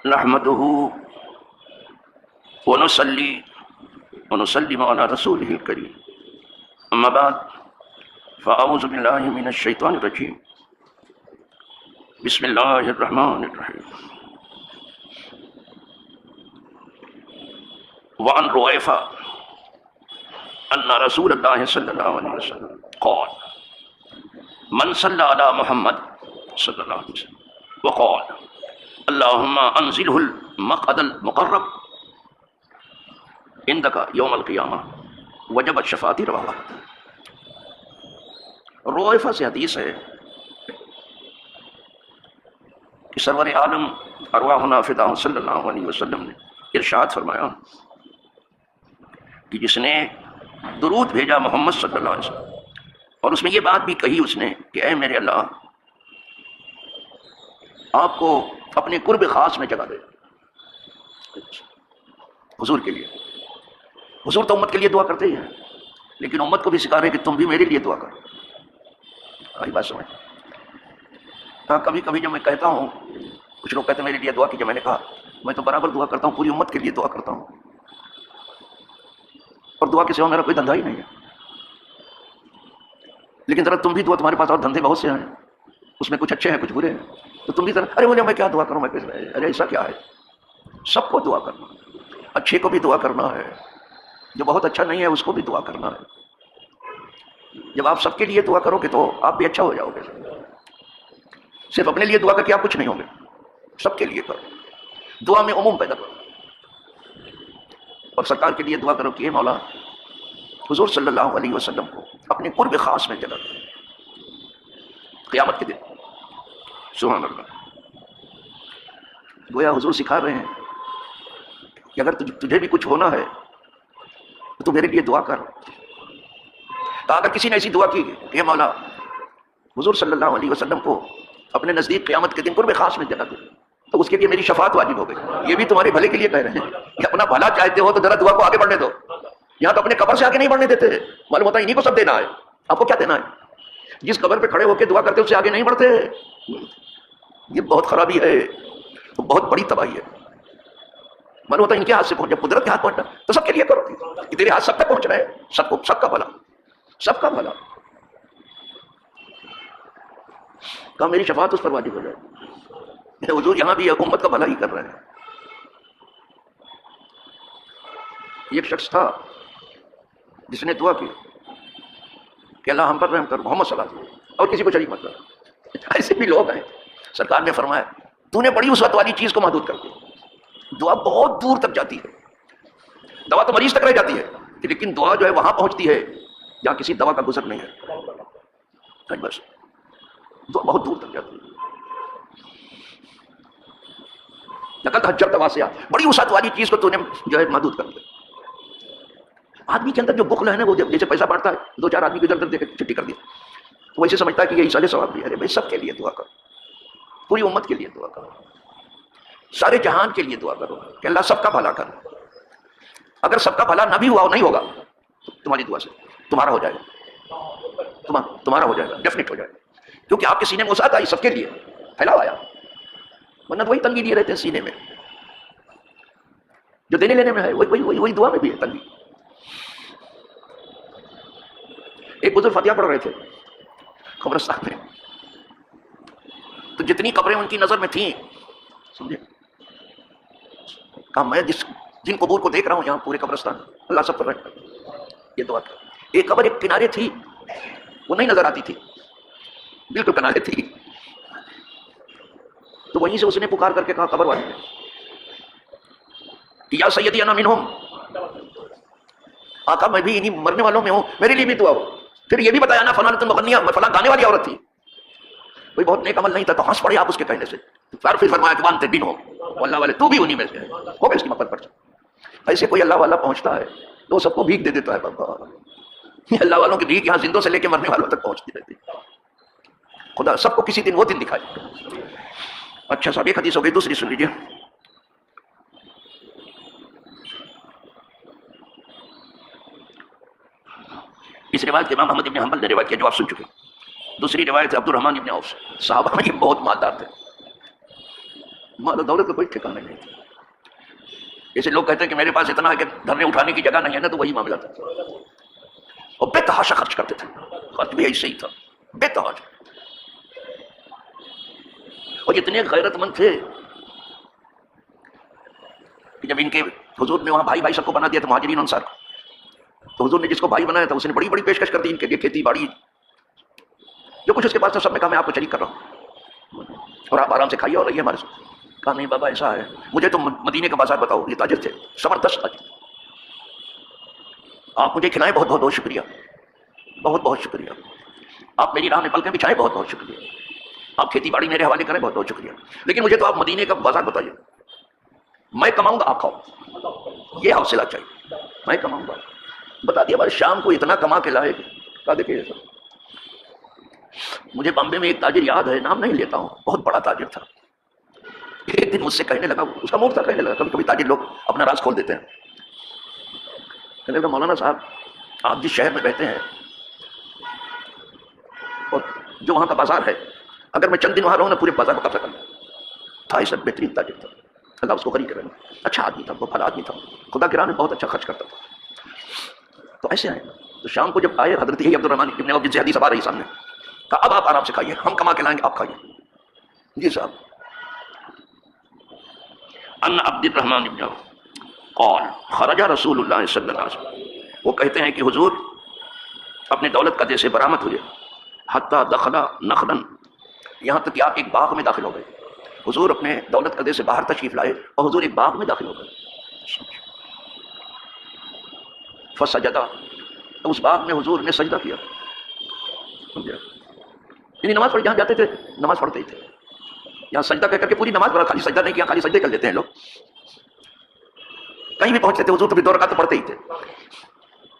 نحمده ونصلي ونسلم على رسوله الكريم اما بعد فاعوذ بالله من الشيطان الرجيم بسم الله الرحمن الرحيم وعن رويفة ان رسول الله صلى الله عليه وسلم قال من صلى على محمد صلى الله عليه وسلم وقال اللهم انزله المقعد المقرب عندك يوم القيامة وجبت شفاعتي رواه رویفہ سے حدیث ہے کہ سرور عالم ارواحنا فداء صلی اللہ علیہ وسلم نے ارشاد فرمایا کہ جس نے درود بھیجا محمد صلی اللہ علیہ وسلم اور اس میں یہ بات بھی کہی اس نے کہ اے میرے اللہ آپ کو اپنے قرب خاص میں جگہ دے، حضور کے لیے، حضور تو امت کے لیے دعا کرتے ہی ہیں لیکن امت کو بھی سکھا رہے کہ تم بھی میرے لیے دعا کرو۔ آئی بات سمجھ؟ ہاں کبھی کبھی جب میں کہتا ہوں کچھ لوگ کہتے ہیں میرے لیے دعا کیجیے، میں نے کہا میں تو برابر دعا کرتا ہوں، پوری امت کے لیے دعا کرتا ہوں، اور دعا کے سوا میرا کوئی دھندا ہی نہیں ہے۔ لیکن ذرا تم بھی دعا، تمہارے پاس اور دھندے بہت سے ہیں، اس میں کچھ اچھے ہیں کچھ برے ہیں، تو تم بھی ذرا ارے مجھے میں کیا دعا کروں، میں ارے ایسا کیا ہے، سب کو دعا کرنا، اچھے کو بھی دعا کرنا ہے، جو بہت اچھا نہیں ہے اس کو بھی دعا کرنا ہے۔ جب آپ سب کے لیے دعا کرو گے تو آپ بھی اچھا ہو جاؤ گے۔ صرف اپنے لیے دعا کر کے آپ کچھ نہیں ہوں گے، سب کے لیے کرو، دعا میں عموم پیدا کرو، اور سرکار کے لیے دعا کرو کہ اے مولا حضور صلی اللہ علیہ وسلم کو اپنے قرب خاص میں جگہ دے قیامت کے دن۔ سبحان اللہ، گویا حضور سکھا رہے ہیں کہ اگر تجھے بھی کچھ ہونا ہے تو تو میرے لیے دعا کر۔ تو اگر کسی نے ایسی دعا کی کہ مولا حضور صلی اللہ علیہ وسلم کو اپنے نزدیک قیامت کے دن قرب خاص میں جگہ دے تو اس کے لیے میری شفاعت واجب ہو گئی۔ یہ بھی تمہارے بھلے کے لیے کہہ رہے ہیں کہ اپنا بھلا چاہتے ہو تو ذرا دعا کو آگے بڑھنے دو، یہاں تو اپنے قبر سے آگے نہیں بڑھنے دیتے، معلوم ہوتا ہے انہیں کو سب دینا ہے، آپ کو کیا دینا ہے؟ جس قبر پہ کھڑے ہو کے دعا کرتے اس سے آگے نہیں بڑھتے، یہ بہت خرابی ہے، بہت بڑی تباہی ہے۔ معلوم ہوتا ہے ان کے ہاتھ سے پہنچ، جب قدرت کے ہاتھ پہنچنا تو سب کے لیے کرو کہ تیرے ہاتھ سب تک پہنچ رہا ہے، سب کو، سب کا بھلا، سب کا بھلا، کہ میری شفاعت اس پر واجب ہو جائے۔ حضور یہاں بھی امت کا بھلا ہی کر رہے ہیں۔ ایک شخص تھا جس نے دعا کی کہ اللہ ہم پر رحم کر، محمد صلی اللہ علیہ وسلم، اور کسی کو شریک مت کر۔ ایسے بھی لوگ ہیں، سرکار نے فرمایا تو نے بڑی وسعت والی چیز کو محدود کر دیا، دعا بہت دور تک جاتی ہے، دوا تو مریض تک رہ جاتی ہے لیکن دعا جو ہے وہاں پہنچتی ہے جہاں کسی دوا کا گزر نہیں ہے، بس دعا بہت دور تک جاتی ہے۔ لقد حجرت واسعہ، بڑی وسعت والی چیز کو تو نے جو ہے محدود کر دیا۔ آدمی کے اندر جو بخل ہے نا، وہ جیسے پیسہ بانٹتا ہے، دو چار آدمی کو ادھر ادھر دے کے چھٹی کر دی، تو ویسے سمجھتا ہے کہ یہ ایصال ثواب بھی ہے۔ ارے بھائی سب کے لیے دعا کرو، پوری امت کے لیے دعا کرو، سارے جہان کے لیے دعا کرو کہ اللہ سب کا بھلا کرو۔ اگر سب کا بھلا نہ بھی ہوا نہیں ہوگا تو تمہاری دعا سے تمہارا ہو جائے گا، تمہارا ہو جائے گا، ڈیفینیٹ ہو جائے گا، کیونکہ آپ کے سینے میں وسعت آئی، سب کے لیے پھیلاؤ آیا، ورنہ وہی تنگی لیے رہتے ہیں سینے میں، جو دینے لینے میں ہے وہی دعا میں بھی ہے تنگی۔ ایک بزرگ فاتحہ پڑھ رہے تھے قبرستان میں، تو جتنی قبریں ان کی نظر میں تھیں، سمجھے، کہا میں جن قبور کو دیکھ رہا ہوں یہاں پورے قبرستان، اللہ سب پر رحم کر، یہ دعا کر۔ ایک قبر ایک کنارے تھی، وہ نہیں نظر آتی تھی، بالکل کنارے تھی، تو وہیں سے اس نے پکار کر کے کہا قبر والے نے کہ یا سیدی انا منہم، آقا میں بھی انہی مرنے والوں میں ہوں، میرے لیے بھی دعا ہو۔ پھر یہ بھی بتایا نا فلاں مغنیہ، فلاں گانے والی عورت تھی، کوئی بہت نیک عمل نہیں تھا تو ہنس پڑے آپ اس کے کہنے سے، پھر فرمایا کہ وانتے بن ہو اللہ والے، تو بھی انہی میں سے ہے، ہو گئے اس کی مقبر پر۔ ایسے کوئی اللہ والا پہنچتا ہے تو سب کو بھیک دے دیتا ہے، بابا اللہ والوں کی بھیک یہاں زندوں سے لے کے مرنے والوں تک پہنچتی رہتی ہے۔ خدا سب کو کسی دن وہ دن دکھائے۔ اچھا صاحب، ایک حدیث ہو گئی، دوسری سن لیجیے۔ اس روایت امام احمد بن حنبل نے روایت کیا جو آپ سن چکے۔ دوسری روایت عبد الرحمن بن عوف، صحابہ میں یہ بہت مالدار تھے، مال و دولت کا کوئی ٹھکانا نہیں تھا. جیسے لوگ کہتے ہیں کہ میرے پاس اتنا ہے کہ دھرنے اٹھانے کی جگہ نہیں ہے نا، تو وہی معاملہ تھا. اور بے تحاشا خرچ کرتے تھے، خرچ بھی ایسے ہی تھا بے تحاشا. اور اتنے غیرت مند تھے کہ جب ان کے حضور نے وہاں بھائی بھائی سب کو بنا دیا تھا، مہاجرین انصار کو، تو حضور نے جس کو بھائی بنایا تھا اس نے بڑی بڑی پیشکش کر دی ان کے لیے، کھیتی باڑی جو کچھ اس کے پاس تھا سب نے کہا میں آپ کو شریک کر رہا ہوں اور آپ آرام سے کھائیے اور رہیے ہمارے ساتھ. کہا نہیں بابا ایسا ہے، مجھے تو مدینے کا بازار بتاؤ. یہ تاجر تھے زبردست تاجر، آپ مجھے کھلائیں بہت بہت بہت شکریہ، بہت بہت شکریہ. آپ میری راہ میں پل کے بچھائیں بہت بہت شکریہ. آپ کھیتی باڑی میرے حوالے کریں بہت بہت شکریہ. لیکن مجھے تو آپ مدینے کا بازار بتائیے، میں کماؤں گا آپ کھاؤ. یہ حوصلہ چاہیے، میں کماؤں گا. بتا دیا بھائی شام کو اتنا کما کے لائے. کہا دیکھیے مجھے بامبے میں ایک تاجر یاد ہے، نام نہیں لیتا ہوں، بہت بڑا تاجر تھا. ایک دن مجھ سے کہنے لگا، اس کا موڈ تھا کہنے لگا، کبھی کبھی تاجر لوگ اپنا راز کھول دیتے ہیں. کہنے لگا مولانا صاحب آپ جس شہر میں رہتے ہیں اور جو وہاں کا بازار ہے، اگر میں چند دن وہاں رہوں نا پورے بازار کو قبضہ کر لوں. تھا اس وقت بہترین تاجر تھا، اللہ اس کو غنی کرے. اچھا آدمی تھا، وہ بھلا آدمی تھا، خدا کی راہ میں بہت اچھا خرچ کرتا تھا. تو ایسے آئے تو شام کو جب آئے حضرت عبد الرحمن ابن عوف جن سے حدیث اب آ رہی سامنے، کہا اب آپ آرام سے کھائیے، ہم کما کے لائیں گے آپ کھائیے. جی صاحب. ان عبد الرحمن ابن عوف قال خرج رسول اللہ صلی اللہ علیہ وسلم، وہ کہتے ہیں کہ حضور اپنے دولت قدے سے برآمد ہوئے، حتی دخل نخلا، یہاں تک کہ آپ ایک باغ میں داخل ہو گئے. حضور اپنے دولت قدے سے باہر تشریف لائے اور حضور ایک باغ میں داخل ہو گئے. فسجدہ، اس باغ میں حضور نے سجدہ کیا. یعنی نماز پڑھ جہاں جاتے تھے نماز پڑھتے ہی تھے. یہاں سجدہ کہہ کر کے پوری نماز پڑھا، خالی سجدہ نہیں کیا، خالی سجدے کر لیتے ہیں لوگ. کہیں بھی پہنچتے تھے حضور تو بھی 2 رکعت تو پڑھتے ہی تھے.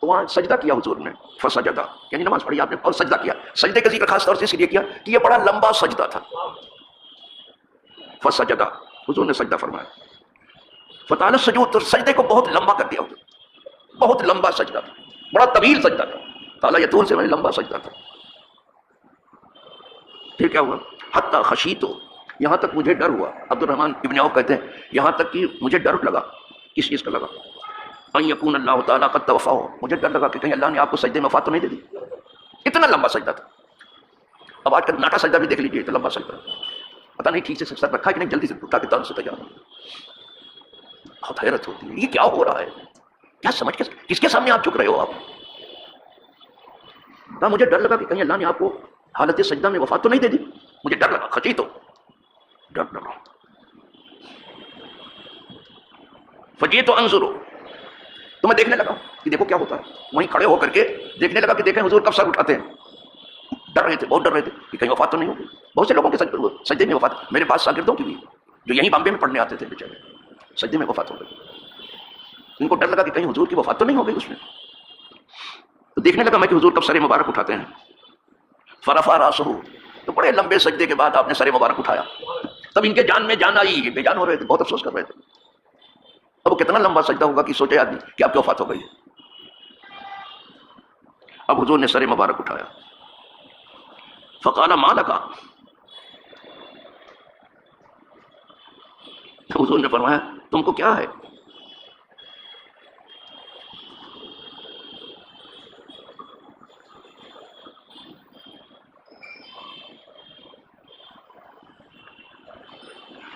تو وہاں سجدہ کیا حضور نے، فسجدہ یعنی نماز پڑھی آپ نے اور سجدہ کیا. سجدے کا ذکر خاص طور سے اس لیے کیا کہ یہ بڑا لمبا سجدہ تھا. فسجدہ، حضور نے سجدہ فرمایا. فطال السجود، تو سجدے کو بہت لمبا کر دیا حضور. بہت لمبا سجدہ تھا، بڑا طویل سجدہ تھا. طال یطول سے میں لمبا سجدہ تھا. پھر کیا ہوا، حتی خشیت، یہاں تک مجھے ڈر ہوا. عبد الرحمن ابن عوف کہتے ہیں یہاں تک کہ مجھے ڈر لگا. کس چیز کا لگا؟ ان یکون اللہ تعالیٰ قد توفاہ، مجھے ڈر لگا کہ کہیں اللہ نے آپ کو سجدے میں وفات تو نہیں دے دی. اتنا لمبا سجدہ تھا. اب آج کل ناٹا سجدہ بھی دیکھ لیجیے، اتنا لمبا سجدہ پتہ نہیں ٹھیک سے سر رکھا کہ نہیں، جلدی سے اٹھا کے تان سے تیار. بہت حیرت ہوتی ہے، یہ کیا ہو رہا ہے؟ کیا سمجھ کے کس کے سامنے آپ چک رہے ہو آپ؟ مجھے ڈر لگا کہ کہیں اللہ نے آپ کو حالت سجدہ میں وفات تو نہیں دے دی. مجھے ڈر لگا، خشیت تو ڈر لگا. فجئت انظر، تو میں دیکھنے لگا کہ دیکھو کیا ہوتا ہے. وہیں کھڑے ہو کر کے دیکھنے لگا کہ دیکھیں حضور کب سر اٹھاتے ہیں. ڈر رہے تھے، بہت ڈر رہے تھے کہ کہیں وفات تو نہیں ہوگی. بہت سے لوگوں کے سجدے میں وفات، میرے پاس شاگردوں کی بھی جو یہیں بامبے میں پڑھنے آتے تھے بیچارے، سجدے میں وفات ہو گئی. ان کو ڈر لگا کہ کہیں حضور کی وفات تو نہیں ہو گئی اس میں. تو دیکھنے لگا میں کہ حضور کب سر مبارک اٹھاتے ہیں. فرفع راسہ، تو بڑے لمبے سجدے کے بعد آپ نے سر مبارک اٹھایا. تب ان کے جان میں جان آئی، یہ بے جان ہو رہے تھے، بہت افسوس کر رہے تھے. اب وہ کتنا لمبا سجدہ ہوگا کہ سوچے آدمی کہ آپ کی وفات ہو گئی. اب حضور نے سر مبارک اٹھایا. فقال ما لک، حضور نے فرمایا تم کو کیا ہے؟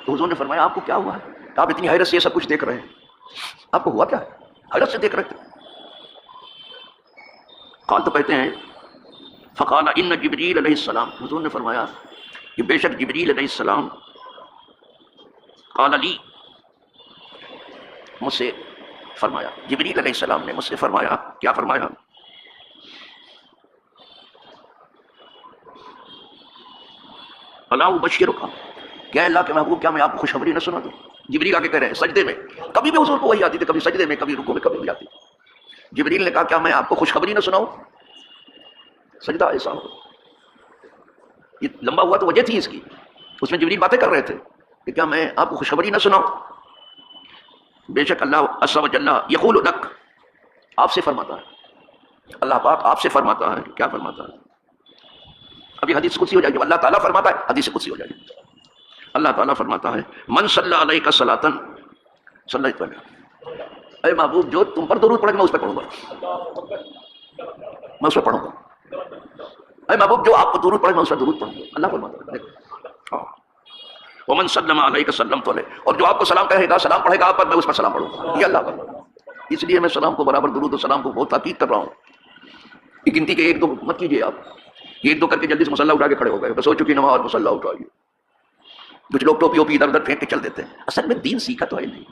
تو حضور نے فرمایا آپ کو کیا ہوا ہے؟ آپ اتنی حیرت سے یہ سب کچھ دیکھ رہے ہیں، آپ کو ہوا کیا ہے؟ حیرت سے دیکھ رہے تھے. قال، تو کہتے ہیں فقال ان جبریل علیہ السلام، حضور نے فرمایا کہ بے شک جبریل علیہ السلام قال لی، مجھ سے فرمایا، جبریل علیہ السلام نے مجھ سے فرمایا. کیا فرمایا؟ الا ابشرک، کیا اللہ کے محبوب کیا میں آپ کو خوشخبری نہ سنا دوں؟ جبریل آ کے کہہ رہے ہیں سجدے میں، کبھی بھی حضور کو وہی آتی تھی، کبھی سجدے میں، کبھی رکوع میں، کبھی بھی آتی. جبریل نے کہا کیا میں آپ کو خوشخبری نہ سناؤں؟ سجدہ ایسا ہو، یہ لمبا ہوا تو وجہ تھی اس کی، اس میں جبریل باتیں کر رہے تھے کہ کیا میں آپ کو خوشخبری نہ سناؤں؟ بے شک اللہ عز و جل یقول لک، آپ سے فرماتا ہے، اللہ پاک آپ سے فرماتا ہے. کیا فرماتا ہے؟ ابھی حدیث قدسی ہو جائے گی، اللہ تعالیٰ فرماتا ہے، حدیث قدسی ہو جائے گی. اللہ تعالیٰ فرماتا ہے من صلی علیہ کا صلاۃً صلیت علیہ، اے محبوب جو تم پر درود پڑھے میں اس پہ پڑھوں گا، میں اس پہ پڑھوں گا. اے محبوب جو آپ کو درود پڑھے میں اس پہ درود پڑھوں گا. اللہ فرماتا ہے ومن سلم علیہ سلمت علیہ، اور جو آپ کو سلام کہے گا، سلام پڑھے گا آپ پر، میں اس پر سلام پڑھوں گا. یہ اللہ فرماتا ہے. اس لیے میں سلام کو برابر درود و سلام کو بہت تاکید کر رہا ہوں. یہ گنتی کے ایک دو مت کیجیے آپ، ایک دو کر کے جلدی سے مسلح اٹھا کے کھڑے ہو گئے، بس ہو چکی نماز، مسلح اٹھائیے. کچھ لوگ ٹوپی اوپی ادھر ادھر پھینک کے چل دیتے ہیں. اصل میں دین سیکھا تو ہے نہیں،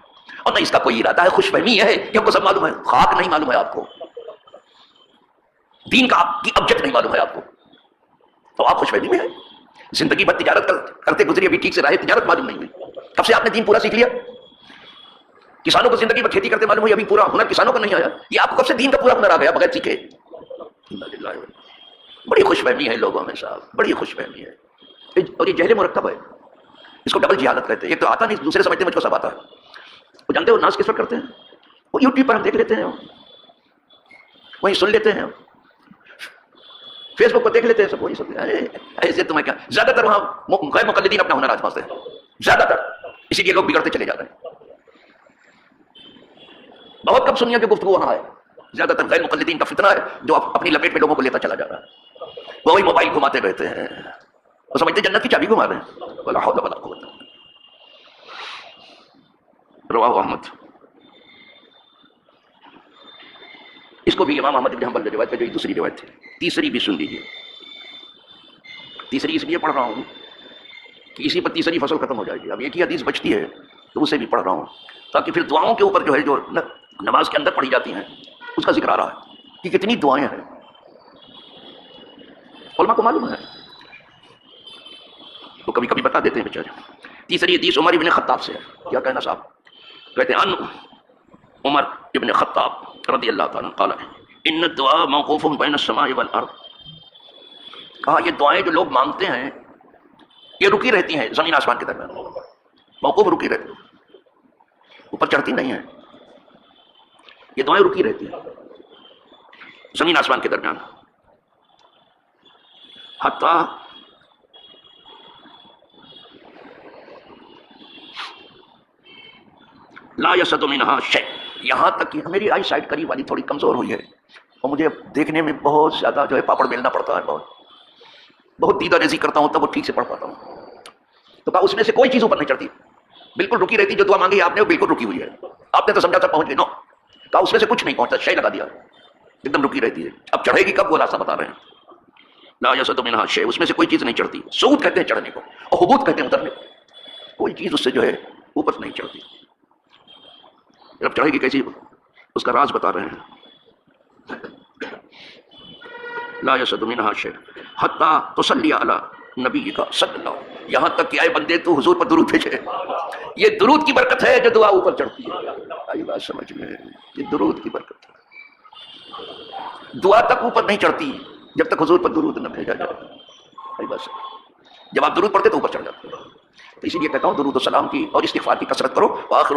اور نہ اس کا کوئی ارادہ ہے. خوش فہمی ہے کہ ہم کو سب معلوم ہے، خاک نہیں معلوم ہے آپ کو، دین کا آپ کی ابجیکٹ نہیں معلوم ہے آپ کو، تو آپ خوش فہمی میں ہیں. زندگی بھر تجارت کرتے گزری، ابھی ٹھیک سے راہ تجارت معلوم نہیں ہوئی. کب سے آپ نے دین پورا سیکھ لیا؟ کسانوں کو زندگی میں کھیتی کرتے معلوم ہوئی، ابھی پورا ہنر کسانوں کو نہیں آیا. یہ آپ کو کب سے دین کا پورا ہنر آ گیا بغیر سیکھے؟ بڑی خوش فہمی ہے لوگوں میں صاحب، بڑی خوش فہمی ہے. اور یہ جہل مرکب ہے، اس کو ڈبل جہالت کہتے ہیں. ایک تو آتا نہیں، دوسرے سمجھتے ہیں مجھ کو سب آتا ہے. وہ جانتے ہو ناز کس پر کرتے ہیں؟ وہ یوٹیوب پر ہم دیکھ لیتے ہیں، وہیں سن لیتے ہیں، فیس بک پر دیکھ لیتے ہیں، سب وہی سنتے ہیں. ایسے تمہیں کیا، زیادہ تر وہاں غیر مقلدین اپنا ہنر آزماتے ہیں زیادہ تر، اسی لیے لوگ بگڑتے چلے جا رہے ہیں. بہت کم سنیا کی گفتگو وہاں ہے، زیادہ تر غیر مقلدین کا فتنہ ہے جو اپنی لپیٹ میں لوگوں کو لیتا چلا جا رہا ہے. وہی موبائل گھماتے رہتے ہیں، وہ سمجھتے جنت کی چابی گھما رہے ہیں. ولا حول ولا قوت. رواہ احمد. اس کو بھی امام احمد بن حنبل نے روایت ہے، جو دوسری روایت تھی. تیسری بھی سن لیجیے. تیسری اس لیے پڑھ رہا ہوں کہ اسی پر تیسری فصل ختم ہو جائے گی. اب ایک ہی حدیث بچتی ہے تو اسے بھی پڑھ رہا ہوں تاکہ پھر دعاؤں کے اوپر جو ہے، جو نماز کے اندر پڑھی جاتی ہیں، اس کا ذکر آ رہا ہے کہ کتنی دعائیں ہیں. علماء کو معلوم ہے، وہ کبھی کبھی بتا دیتے ہیں بیچارے. تیسری حدیث عمر ابن خطاب سے ہے. کیا کہنا صاحب؟ کہتے ہیں ان عمر ابن خطاب رضی اللہ تعالیٰ قال ان الدعاء موقوف بین السماء والارض. کہا یہ دعائیں جو لوگ مانگتے ہیں یہ رکی رہتی ہیں زمین آسمان کے درمیان. موقوف رکی رہتی ہیں، اوپر چڑھتی نہیں ہیں. یہ دعائیں رکی رہتی ہیں زمین آسمان کے درمیان. حتیٰ لا یسد منہا شیء، یہاں تک کہ میری آئی سائٹ قریب والی تھوڑی کمزور ہوئی ہے اور مجھے دیکھنے میں بہت زیادہ جو ہے پاپڑ بیلنا پڑتا ہے، بہت دیدہ ریزی کرتا ہوں تب وہ ٹھیک سے پڑھ پاتا ہوں. تو کہا اس میں سے کوئی چیز اوپر نہیں چڑھتی، بالکل رکی رہتی. جو دعا مانگی آپ نے وہ بالکل رکی ہوئی ہے. آپ نے تو سمجھا تھا پہنچ گئے، نو. کہا اس میں سے کچھ نہیں پہنچتا، شے لگا دیا، ایک دم رکی رہتی ہے. اب چڑھے گی کب وہ راستہ بتا رہے ہیں. لا یسد منہا شیء، اس میں سے کوئی چیز نہیں چڑھتی. صعود کہتے ہیں چڑھنے کو، اور حبوط کہتے ہیں اترنے کو. کوئی چیز اس سے جو ہے اوپر نہیں چڑھتی. جب چڑھے گی کیسی، اس کا راز بتا رہے ہیں. لا یسد منہا شیء حتی تصلی علی نبی کا صلی اللہ، یہاں تک کہ آئے بندے تو حضور پر درود بھیجے. یہ درود کی برکت ہے جو دعا اوپر چڑھتی ہے. آئی بات سمجھ میں؟ یہ درود کی برکت ہے. دعا تک اوپر نہیں چڑھتی جب تک حضور پر درود نہ بھیجا جائے. آئی بات سمجھ؟ جب آپ درود پڑھتے تو اوپر چڑھ جاتے ہیں. تو اسی لیے کہتا ہوں درود و سلام کی اور استغفار کی کثرت کرو. وآخر